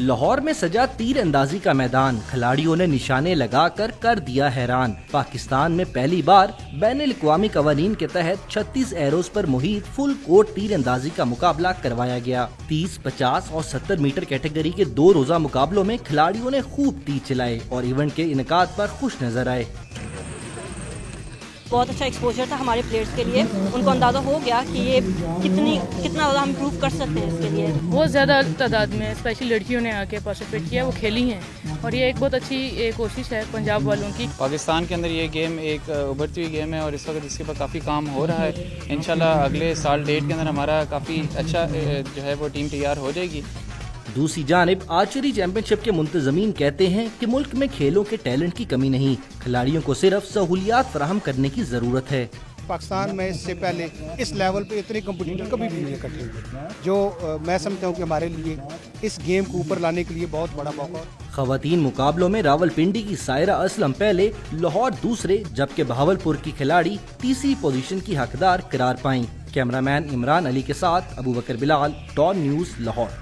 لاہور میں سجا تیر اندازی کا میدان، کھلاڑیوں نے نشانے لگا کر دیا حیران۔ پاکستان میں پہلی بار بین الاقوامی قوانین کے تحت 36 ایروز پر محیط فل کورٹ تیر اندازی کا مقابلہ کروایا گیا۔ 30، 50 اور 70 میٹر کیٹیگری کے 2 روزہ مقابلوں میں کھلاڑیوں نے خوب تیر چلائے اور ایونٹ کے انعقاد پر خوش نظر آئے۔ بہت اچھا ایکسپوجر تھا ہمارے پلیئرز کے لیے، ان کو اندازہ ہو گیا کہ یہ کتنا زیادہ ہم امپروو کر سکتے ہیں اس کے لیے۔ بہت زیادہ تعداد میں اسپیشلی لڑکیوں نے آ کے پارٹیسپیٹ کیا، وہ کھیلی ہیں اور یہ ایک بہت اچھی کوشش ہے پنجاب والوں کی۔ پاکستان کے اندر یہ گیم ایک ابھرتی ہوئی گیم ہے اور اس وقت اس کے اوپر کافی کام ہو رہا ہے۔ انشاءاللہ اگلے سال ڈیٹ کے اندر ہمارا کافی اچھا جو ہے وہ ٹیم تیار ہو جائے گی۔ دوسری جانب آرچری چیمپئن شپ کے منتظمین کہتے ہیں کہ ملک میں کھیلوں کے ٹیلنٹ کی کمی نہیں، کھلاڑیوں کو صرف سہولیات فراہم کرنے کی ضرورت ہے۔ پاکستان میں اس سے پہلے اس لیول پہ اتنے کمپٹیٹر کبھی بھی نہیں اکٹھے ہوئے، جو میں سمجھتا ہوں کہ ہمارے لیے اس گیم کو اوپر لانے کے لیے بہت بڑا موقع۔ خواتین مقابلوں میں راولپنڈی کی سائرہ اسلم پہلے، لاہور دوسرے جبکہ بہاولپور کی کھلاڑی تیسری پوزیشن کی حقدار قرار پائیں۔ کیمرہ مین عمران علی کے ساتھ ابوبکر بلال، ڈان نیوز، لاہور۔